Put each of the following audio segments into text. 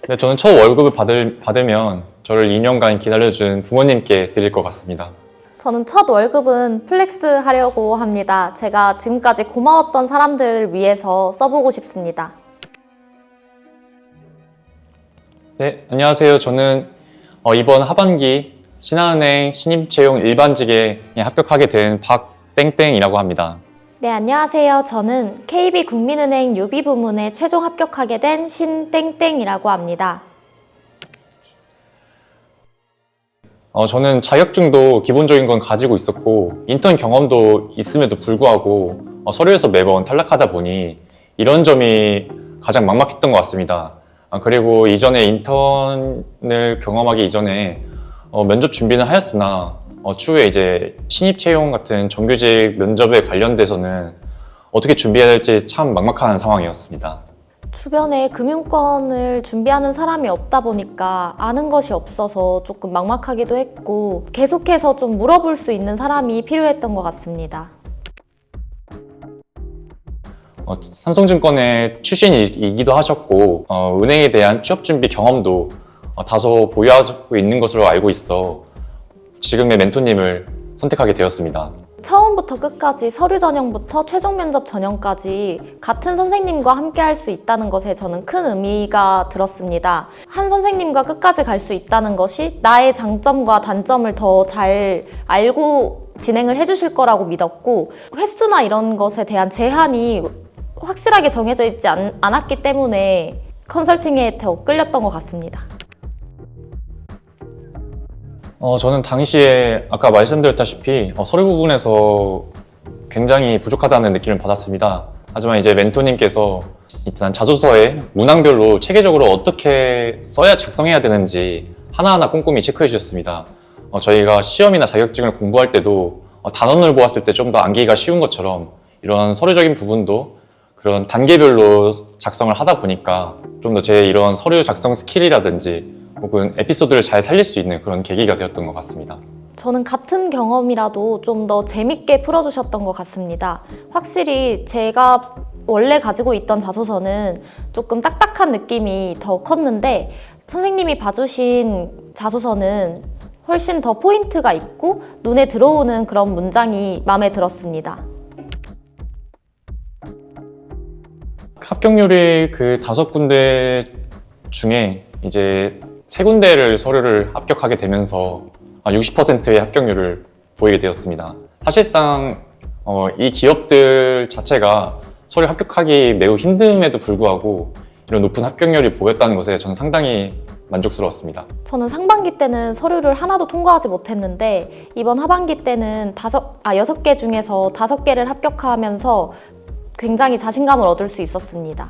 네, 저는 첫 월급을 받으면 저를 2년간 기다려준 부모님께 드릴 것 같습니다. 저는 첫 월급은 플렉스 하려고 합니다. 제가 지금까지 고마웠던 사람들을 위해서 써보고 싶습니다. 네, 안녕하세요. 저는 이번 하반기 신한은행 신입채용 일반직에 합격하게 된 박땡땡이라고 합니다. 네, 안녕하세요. 저는 KB국민은행 유비 부문에 최종 합격하게 된 신땡땡이라고 합니다. 저는 자격증도 기본적인 건 가지고 있었고 인턴 경험도 있음에도 불구하고 서류에서 매번 탈락하다 보니 이런 점이 가장 막막했던 것 같습니다. 그리고 이전에 인턴을 경험하기 이전에 면접 준비는 하였으나 추후에 이제 신입 채용 같은 정규직 면접에 관련돼서는 어떻게 준비해야 될지 참 막막한 상황이었습니다. 주변에 금융권을 준비하는 사람이 없다 보니까 아는 것이 없어서 조금 막막하기도 했고 계속해서 좀 물어볼 수 있는 사람이 필요했던 것 같습니다. 삼성증권의 출신이기도 하셨고 은행에 대한 취업 준비 경험도 다소 보유하고 있는 것으로 알고 있어 지금의 멘토님을 선택하게 되었습니다. 처음부터 끝까지 서류 전형부터 최종 면접 전형까지 같은 선생님과 함께 할 수 있다는 것에 저는 큰 의미가 들었습니다. 한 선생님과 끝까지 갈 수 있다는 것이 나의 장점과 단점을 더 잘 알고 진행을 해주실 거라고 믿었고 횟수나 이런 것에 대한 제한이 확실하게 정해져 있지 않았기 때문에 컨설팅에 더 끌렸던 것 같습니다. 저는 당시에 아까 말씀드렸다시피 서류 부분에서 굉장히 부족하다는 느낌을 받았습니다. 하지만 이제 멘토님께서 일단 자소서에 문항별로 체계적으로 어떻게 써야 작성해야 되는지 하나하나 꼼꼼히 체크해 주셨습니다. 저희가 시험이나 자격증을 공부할 때도 단원을 보았을 때 좀 더 암기가 쉬운 것처럼 이런 서류적인 부분도 그런 단계별로 작성을 하다 보니까 좀 더 제 이런 서류 작성 스킬이라든지 혹은 에피소드를 잘 살릴 수 있는 그런 계기가 되었던 것 같습니다. 저는 같은 경험이라도 좀 더 재밌게 풀어주셨던 것 같습니다. 확실히 제가 원래 가지고 있던 자소서는 조금 딱딱한 느낌이 더 컸는데 선생님이 봐주신 자소서는 훨씬 더 포인트가 있고 눈에 들어오는 그런 문장이 마음에 들었습니다. 합격률이 그 5군데 중에 이제 3군데를 서류를 합격하게 되면서 60%의 합격률을 보이게 되었습니다. 사실상 이 기업들 자체가 서류 합격하기 매우 힘듦에도 불구하고 이런 높은 합격률이 보였다는 것에 저는 상당히 만족스러웠습니다. 저는 상반기 때는 서류를 하나도 통과하지 못했는데 이번 하반기 때는 6개 중에서 5개를 합격하면서 굉장히 자신감을 얻을 수 있었습니다.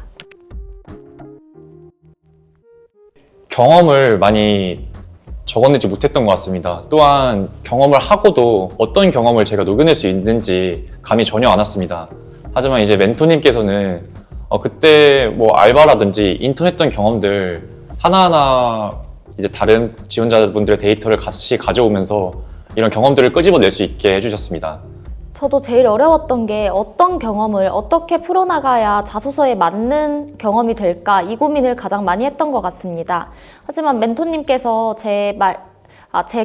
경험을 많이 적어내지 못했던 것 같습니다. 또한 경험을 하고도 어떤 경험을 제가 녹여낼 수 있는지 감이 전혀 안 왔습니다. 하지만 이제 멘토님께서는 그때 뭐 알바라든지 인턴했던 경험들 하나하나 이제 다른 지원자분들의 데이터를 같이 가져오면서 이런 경험들을 끄집어낼 수 있게 해주셨습니다. 저도 제일 어려웠던 게 어떤 경험을 어떻게 풀어나가야 자소서에 맞는 경험이 될까 이 고민을 가장 많이 했던 것 같습니다. 하지만 멘토님께서 제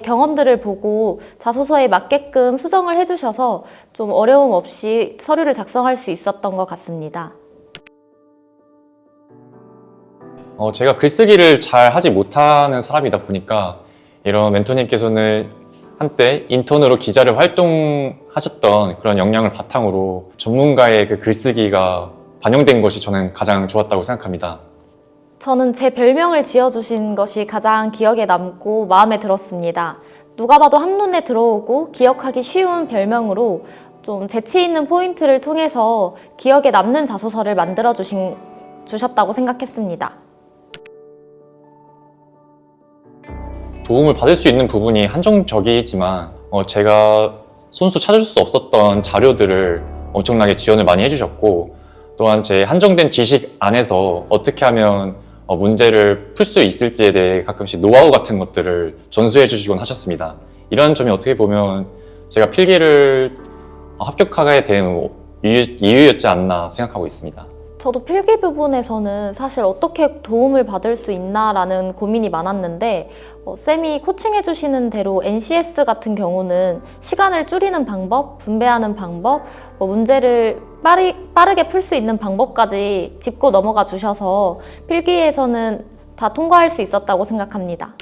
경험들을 보고 자소서에 맞게끔 수정을 해주셔서 좀 어려움 없이 서류를 작성할 수 있었던 것 같습니다. 제가 글쓰기를 잘 하지 못하는 사람이다 보니까 이런 멘토님께서는 한때 인턴으로 기자를 활동하셨던 그런 역량을 바탕으로 전문가의 그 글쓰기가 반영된 것이 저는 가장 좋았다고 생각합니다. 저는 제 별명을 지어주신 것이 가장 기억에 남고 마음에 들었습니다. 누가 봐도 한눈에 들어오고 기억하기 쉬운 별명으로 좀 재치 있는 포인트를 통해서 기억에 남는 자소서를 만들어 주셨다고 생각했습니다. 도움을 받을 수 있는 부분이 한정적이지만 제가 손수 찾을 수 없었던 자료들을 엄청나게 지원을 많이 해주셨고 또한 제 한정된 지식 안에서 어떻게 하면 문제를 풀 수 있을지에 대해 가끔씩 노하우 같은 것들을 전수해 주시곤 하셨습니다. 이런 점이 어떻게 보면 제가 필기를 합격하게 된 이유였지 않나 생각하고 있습니다. 저도 필기 부분에서는 사실 어떻게 도움을 받을 수 있나라는 고민이 많았는데 쌤이 코칭해 주시는 대로 NCS 같은 경우는 시간을 줄이는 방법, 분배하는 방법, 문제를 빠르게 풀 수 있는 방법까지 짚고 넘어가 주셔서 필기에서는 다 통과할 수 있었다고 생각합니다.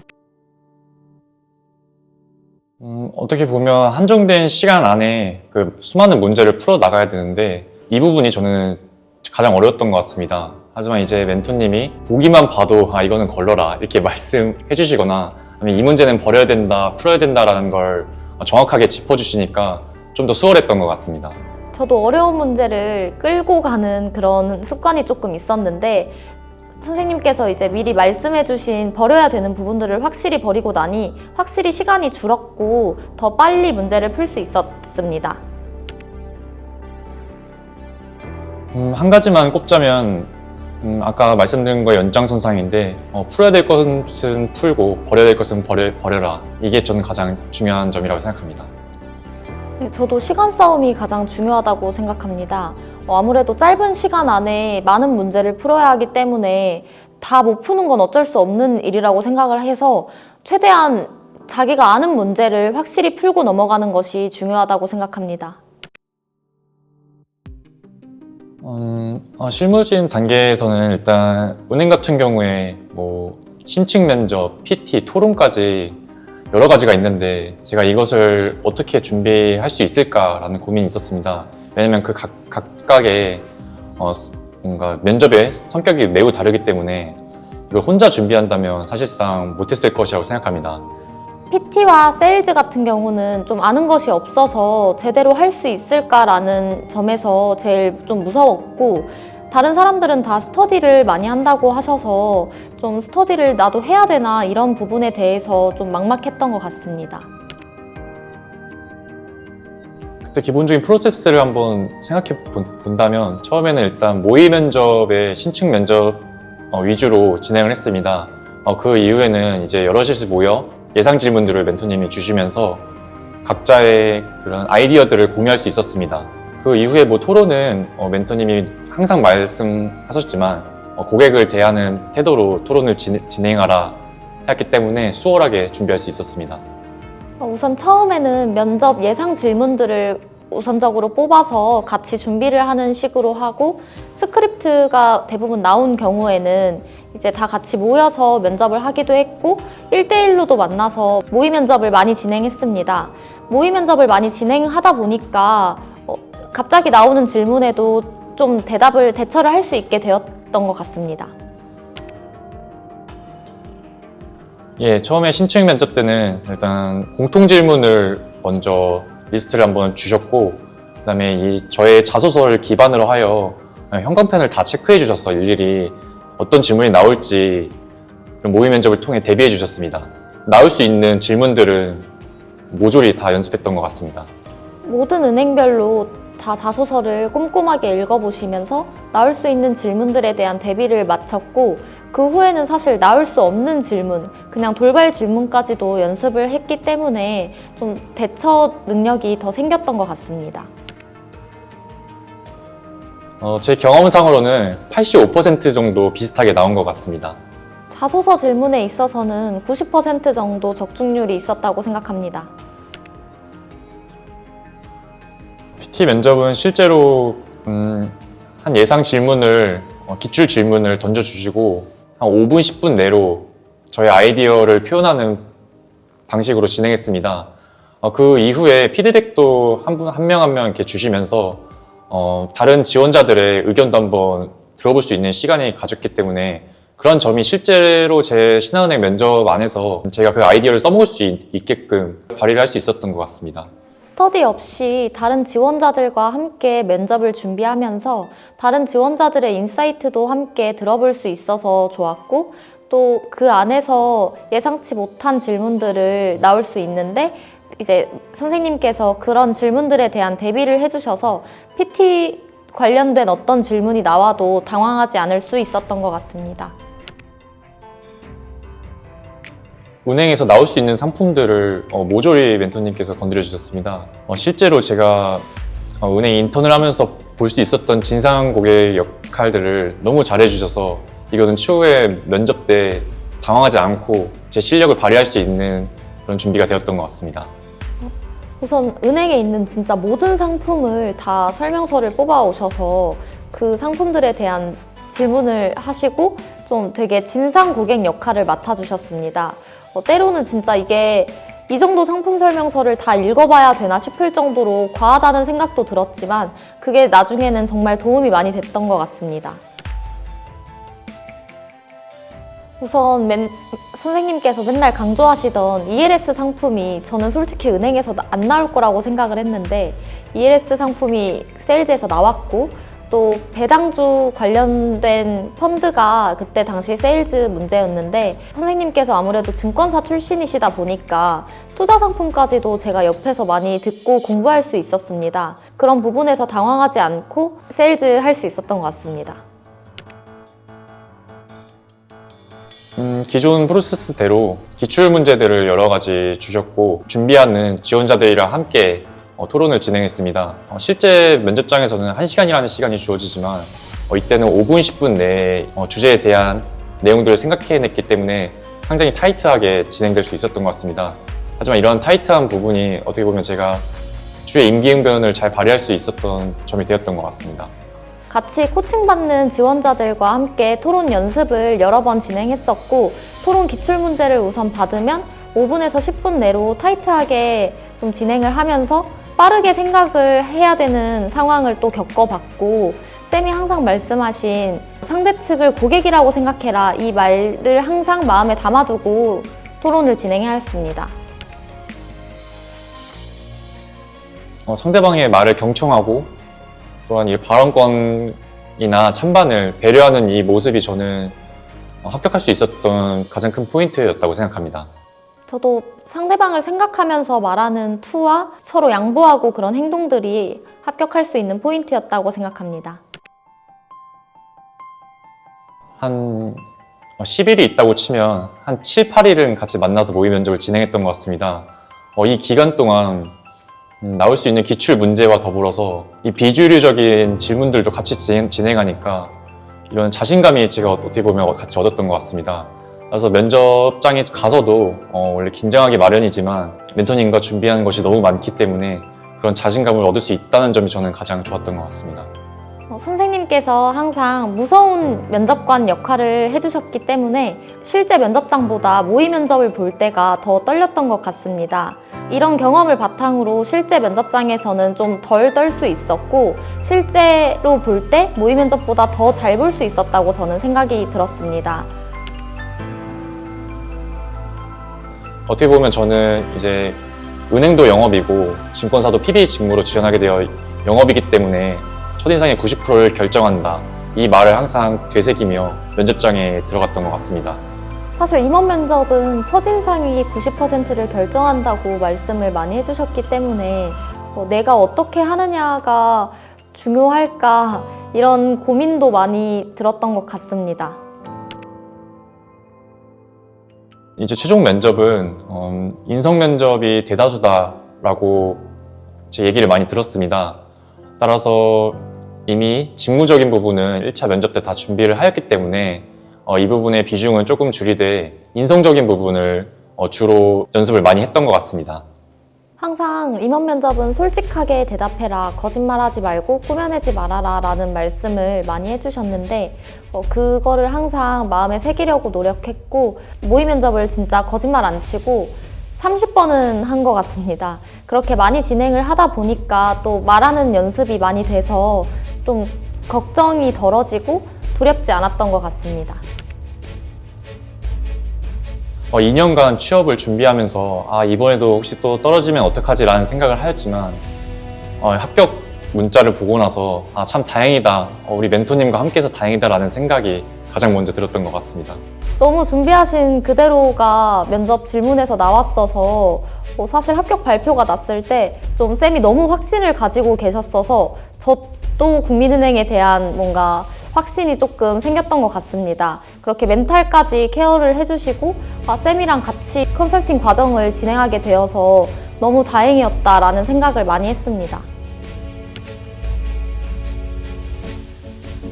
어떻게 보면 한정된 시간 안에 그 수많은 문제를 풀어 나가야 되는데 이 부분이 저는 가장 어려웠던 것 같습니다. 하지만 이제 멘토님이 보기만 봐도 이거는 걸러라 이렇게 말씀해 주시거나 아니면 이 문제는 버려야 된다, 풀어야 된다라는 걸 정확하게 짚어주시니까 좀 더 수월했던 것 같습니다. 저도 어려운 문제를 끌고 가는 그런 습관이 조금 있었는데 선생님께서 이제 미리 말씀해 주신 버려야 되는 부분들을 확실히 버리고 나니 확실히 시간이 줄었고 더 빨리 문제를 풀 수 있었습니다. 한 가지만 꼽자면 아까 말씀드린 거의 연장선상인데 풀어야 될 것은 풀고 버려야 될 것은 버려라. 이게 저는 가장 중요한 점이라고 생각합니다. 네, 저도 시간 싸움이 가장 중요하다고 생각합니다. 아무래도 짧은 시간 안에 많은 문제를 풀어야 하기 때문에 다 못 푸는 건 어쩔 수 없는 일이라고 생각을 해서 최대한 자기가 아는 문제를 확실히 풀고 넘어가는 것이 중요하다고 생각합니다. 실무진 단계에서는 일단 은행 같은 경우에 심층 면접, PT, 토론까지 여러 가지가 있는데 제가 이것을 어떻게 준비할 수 있을까라는 고민이 있었습니다. 왜냐면 그 각각의 뭔가 면접의 성격이 매우 다르기 때문에 이걸 혼자 준비한다면 사실상 못했을 것이라고 생각합니다. PT와 세일즈 같은 경우는 좀 아는 것이 없어서 제대로 할 수 있을까라는 점에서 제일 좀 무서웠고 다른 사람들은 다 스터디를 많이 한다고 하셔서 좀 스터디를 나도 해야 되나 이런 부분에 대해서 좀 막막했던 것 같습니다. 그때 기본적인 프로세스를 한번 생각해 본다면 처음에는 일단 모의 면접의 심층 면접 위주로 진행을 했습니다. 그 이후에는 이제 여럿이 모여 예상 질문들을 멘토님이 주시면서 각자의 그런 아이디어들을 공유할 수 있었습니다. 그 이후에 토론은 멘토님이 항상 말씀하셨지만 고객을 대하는 태도로 토론을 진행하라 했기 때문에 수월하게 준비할 수 있었습니다. 우선 처음에는 면접 예상 질문들을 우선적으로 뽑아서 같이 준비를 하는 식으로 하고 스크립트가 대부분 나온 경우에는 이제 다 같이 모여서 면접을 하기도 했고 1대1로도 만나서 모의 면접을 많이 진행했습니다. 모의 면접을 많이 진행하다 보니까 갑자기 나오는 질문에도 좀 대처를 할 수 있게 되었던 것 같습니다. 예, 처음에 심층 면접 때는 일단 공통 질문을 먼저 리스트를 한번 주셨고 그다음에 저의 자소서를 기반으로 하여 형광펜을 다 체크해 주셔서 일일이 어떤 질문이 나올지 모의 면접을 통해 대비해 주셨습니다. 나올 수 있는 질문들은 모조리 다 연습했던 것 같습니다. 모든 은행별로 다 자소서를 꼼꼼하게 읽어보시면서 나올 수 있는 질문들에 대한 대비를 마쳤고 그 후에는 사실 나올 수 없는 질문, 그냥 돌발 질문까지도 연습을 했기 때문에 좀 대처 능력이 더 생겼던 것 같습니다. 제 경험상으로는 85% 정도 비슷하게 나온 것 같습니다. 자소서 질문에 있어서는 90% 정도 적중률이 있었다고 생각합니다. PT 면접은 실제로 한 예상 질문을 기출 질문을 던져주시고 한 5분, 10분 내로 저의 아이디어를 표현하는 방식으로 진행했습니다. 그 이후에 피드백도 한 명 한 명 이렇게 주시면서 다른 지원자들의 의견도 한번 들어볼 수 있는 시간이 가졌기 때문에 그런 점이 실제로 제 신한은행 면접 안에서 제가 그 아이디어를 써먹을 수 있게끔 발휘를 할 수 있었던 것 같습니다. 스터디 없이 다른 지원자들과 함께 면접을 준비하면서 다른 지원자들의 인사이트도 함께 들어볼 수 있어서 좋았고 또 그 안에서 예상치 못한 질문들을 나올 수 있는데 이제 선생님께서 그런 질문들에 대한 대비를 해주셔서 PT 관련된 어떤 질문이 나와도 당황하지 않을 수 있었던 것 같습니다. 은행에서 나올 수 있는 상품들을 모조리 멘토님께서 건드려 주셨습니다. 실제로 제가 은행 인턴을 하면서 볼 수 있었던 진상 고객 역할들을 너무 잘해주셔서 이거는 추후에 면접 때 당황하지 않고 제 실력을 발휘할 수 있는 그런 준비가 되었던 것 같습니다. 우선 은행에 있는 진짜 모든 상품을 다 설명서를 뽑아 오셔서 그 상품들에 대한 질문을 하시고 좀 되게 진상 고객 역할을 맡아주셨습니다. 때로는 진짜 이게 이 정도 상품 설명서를 다 읽어봐야 되나 싶을 정도로 과하다는 생각도 들었지만 그게 나중에는 정말 도움이 많이 됐던 것 같습니다. 우선 선생님께서 맨날 강조하시던 ELS 상품이 저는 솔직히 은행에서 안 나올 거라고 생각을 했는데 ELS 상품이 세일즈에서 나왔고 또 배당주 관련된 펀드가 그때 당시 세일즈 문제였는데 선생님께서 아무래도 증권사 출신이시다 보니까 투자 상품까지도 제가 옆에서 많이 듣고 공부할 수 있었습니다. 그런 부분에서 당황하지 않고 세일즈 할 수 있었던 것 같습니다. 기존 프로세스대로 기출 문제들을 여러 가지 주셨고 준비하는 지원자들이랑 함께 토론을 진행했습니다. 실제 면접장에서는 1시간이라는 시간이 주어지지만 이때는 5분, 10분 내에 주제에 대한 내용들을 생각해냈기 때문에 상당히 타이트하게 진행될 수 있었던 것 같습니다. 하지만 이런 타이트한 부분이 어떻게 보면 제가 주의 임기응변을 잘 발휘할 수 있었던 점이 되었던 것 같습니다. 같이 코칭받는 지원자들과 함께 토론 연습을 여러 번 진행했었고 토론 기출문제를 우선 받으면 5분에서 10분 내로 타이트하게 좀 진행을 하면서 빠르게 생각을 해야 되는 상황을 또 겪어봤고 쌤이 항상 말씀하신 상대 측을 고객이라고 생각해라 이 말을 항상 마음에 담아두고 토론을 진행해야 했습니다. 상대방의 말을 경청하고 또한 이 발언권이나 찬반을 배려하는 이 모습이 저는 합격할 수 있었던 가장 큰 포인트였다고 생각합니다. 저도 상대방을 생각하면서 말하는 투와 서로 양보하고 그런 행동들이 합격할 수 있는 포인트였다고 생각합니다. 한 10일이 있다고 치면 한 7, 8일은 같이 만나서 모의 면접을 진행했던 것 같습니다. 이 기간 동안 나올 수 있는 기출 문제와 더불어서 이 비주류적인 질문들도 같이 진행하니까 이런 자신감이 제가 어떻게 보면 같이 얻었던 것 같습니다. 그래서 면접장에 가서도 원래 긴장하기 마련이지만 멘토님과 준비한 것이 너무 많기 때문에 그런 자신감을 얻을 수 있다는 점이 저는 가장 좋았던 것 같습니다. 선생님께서 항상 무서운 면접관 역할을 해주셨기 때문에 실제 면접장보다 모의 면접을 볼 때가 더 떨렸던 것 같습니다. 이런 경험을 바탕으로 실제 면접장에서는 좀 덜 떨 수 있었고 실제로 볼 때 모의 면접보다 더 잘 볼 수 있었다고 저는 생각이 들었습니다. 어떻게 보면 저는 이제 은행도 영업이고 증권사도 PB 직무로 지원하게 되어 영업이기 때문에 첫인상의 90%를 결정한다. 이 말을 항상 되새기며 면접장에 들어갔던 것 같습니다. 사실 임원 면접은 첫인상이 90%를 결정한다고 말씀을 많이 해주셨기 때문에 내가 어떻게 하느냐가 중요할까 이런 고민도 많이 들었던 것 같습니다. 이제 최종 면접은 인성 면접이 대다수다라고 제 얘기를 많이 들었습니다. 따라서 이미 직무적인 부분은 1차 면접 때 다 준비를 하였기 때문에 이 부분의 비중은 조금 줄이되 인성적인 부분을 주로 연습을 많이 했던 것 같습니다. 항상 임원 면접은 솔직하게 대답해라, 거짓말하지 말고 꾸며내지 말아라 라는 말씀을 많이 해주셨는데 그거를 항상 마음에 새기려고 노력했고 모의 면접을 진짜 거짓말 안 치고 30번은 한 것 같습니다. 그렇게 많이 진행을 하다 보니까 또 말하는 연습이 많이 돼서 좀 걱정이 덜어지고 두렵지 않았던 것 같습니다. 2년간 취업을 준비하면서 이번에도 혹시 또 떨어지면 어떡하지 라는 생각을 하였지만 합격 문자를 보고 나서 참 다행이다, 우리 멘토님과 함께해서 다행이다 라는 생각이 가장 먼저 들었던 것 같습니다. 너무 준비하신 그대로가 면접 질문에서 나왔어서 사실 합격 발표가 났을 때 좀 쌤이 너무 확신을 가지고 계셨어서 저도 국민은행에 대한 뭔가 확신이 조금 생겼던 것 같습니다. 그렇게 멘탈까지 케어를 해주시고 쌤이랑 같이 컨설팅 과정을 진행하게 되어서 너무 다행이었다라는 생각을 많이 했습니다.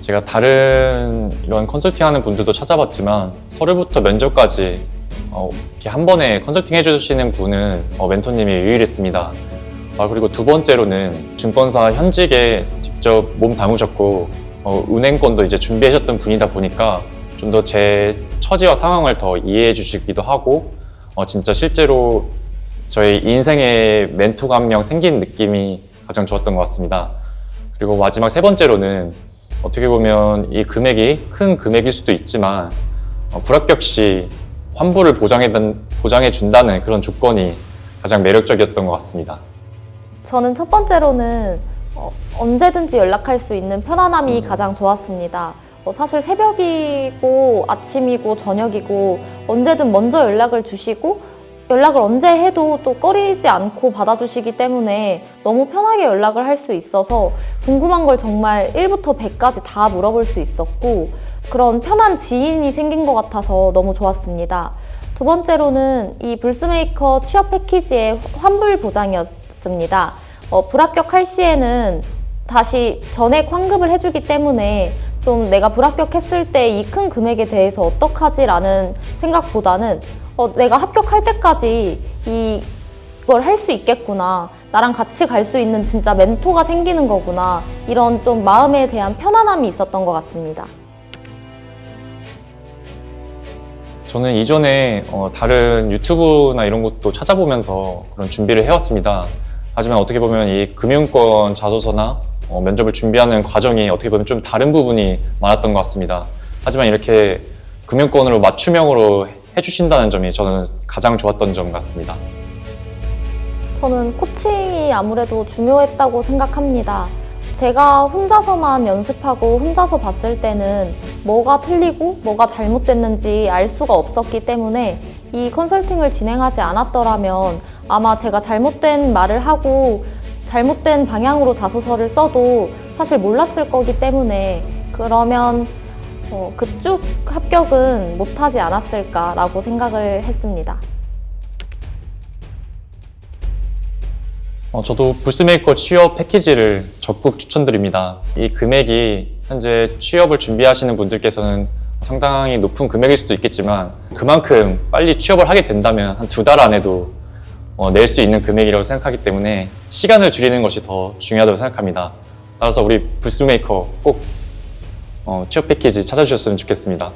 제가 다른 이런 컨설팅 하는 분들도 찾아봤지만 서류부터 면접까지 이렇게 한 번에 컨설팅 해주시는 분은 멘토님이 유일했습니다. 그리고 두 번째로는 증권사 현직에 직접 몸 담으셨고 은행권도 이제 준비하셨던 분이다 보니까 좀 더 제 처지와 상황을 더 이해해 주시기도 하고 진짜 실제로 저희 인생의 멘토가 한 명 생긴 느낌이 가장 좋았던 것 같습니다. 그리고 마지막 세 번째로는 어떻게 보면 이 금액이 큰 금액일 수도 있지만 불합격 시 환불을 보장해 준다는 그런 조건이 가장 매력적이었던 것 같습니다. 저는 첫 번째로는 언제든지 연락할 수 있는 편안함이 가장 좋았습니다. 사실 새벽이고 아침이고 저녁이고 언제든 먼저 연락을 주시고 연락을 언제 해도 또 꺼리지 않고 받아주시기 때문에 너무 편하게 연락을 할 수 있어서 궁금한 걸 정말 1부터 100까지 다 물어볼 수 있었고 그런 편한 지인이 생긴 것 같아서 너무 좋았습니다. 두 번째로는 이 불스메이커 취업 패키지의 환불 보장이었습니다. 불합격할 시에는 다시 전액 환급을 해주기 때문에 좀 내가 불합격했을 때 이 큰 금액에 대해서 어떡하지? 라는 생각보다는 내가 합격할 때까지 이걸 할 수 있겠구나. 나랑 같이 갈 수 있는 진짜 멘토가 생기는 거구나. 이런 좀 마음에 대한 편안함이 있었던 것 같습니다. 저는 이전에 다른 유튜브나 이런 것도 찾아보면서 그런 준비를 해왔습니다. 하지만 어떻게 보면 이 금융권 자소서나 면접을 준비하는 과정이 어떻게 보면 좀 다른 부분이 많았던 것 같습니다. 하지만 이렇게 금융권으로 맞춤형으로 해주신다는 점이 저는 가장 좋았던 점 같습니다. 저는 코칭이 아무래도 중요했다고 생각합니다. 제가 혼자서만 연습하고 혼자서 봤을 때는 뭐가 틀리고 뭐가 잘못됐는지 알 수가 없었기 때문에 이 컨설팅을 진행하지 않았더라면 아마 제가 잘못된 말을 하고 잘못된 방향으로 자소서를 써도 사실 몰랐을 거기 때문에 그러면 쭉 합격은 못하지 않았을까라고 생각을 했습니다. 저도 불스메이커 취업 패키지를 적극 추천드립니다. 이 금액이 현재 취업을 준비하시는 분들께서는 상당히 높은 금액일 수도 있겠지만 그만큼 빨리 취업을 하게 된다면 한 2달 안에도 낼 수 있는 금액이라고 생각하기 때문에 시간을 줄이는 것이 더 중요하다고 생각합니다. 따라서 우리 불스메이커 꼭 취업 패키지 찾아주셨으면 좋겠습니다.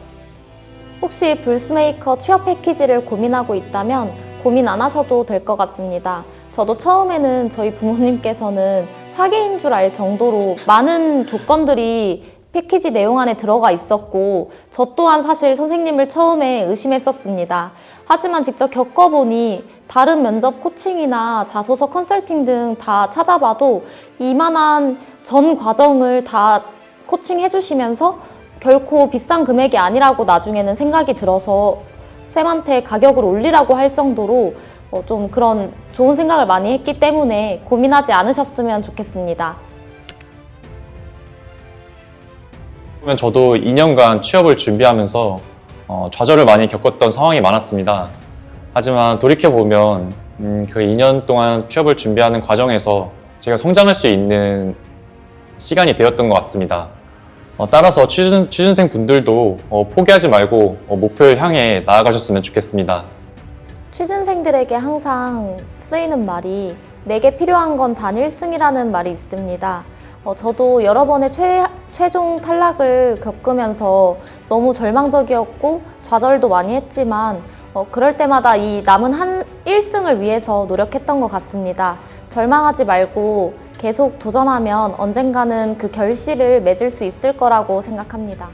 혹시 불스메이커 취업 패키지를 고민하고 있다면 고민 안 하셔도 될 것 같습니다. 저도 처음에는 저희 부모님께서는 사기인 줄 알 정도로 많은 조건들이 패키지 내용 안에 들어가 있었고 저 또한 사실 선생님을 처음에 의심했었습니다. 하지만 직접 겪어보니 다른 면접 코칭이나 자소서 컨설팅 등 다 찾아봐도 이만한 전 과정을 다 코칭해 주시면서 결코 비싼 금액이 아니라고 나중에는 생각이 들어서 쌤한테 가격을 올리라고 할 정도로 좀 그런 좋은 생각을 많이 했기 때문에 고민하지 않으셨으면 좋겠습니다. 그러면 저도 2년간 취업을 준비하면서 좌절을 많이 겪었던 상황이 많았습니다. 하지만 돌이켜보면 그 2년 동안 취업을 준비하는 과정에서 제가 성장할 수 있는 시간이 되었던 것 같습니다. 따라서 취준생 분들도 포기하지 말고 목표를 향해 나아가셨으면 좋겠습니다. 취준생들에게 항상 쓰이는 말이 내게 필요한 건 단 1승이라는 말이 있습니다. 저도 여러 번의 최종 탈락을 겪으면서 너무 절망적이었고 좌절도 많이 했지만 그럴 때마다 이 남은 한 1승을 위해서 노력했던 것 같습니다. 절망하지 말고 계속 도전하면 언젠가는 그 결실을 맺을 수 있을 거라고 생각합니다.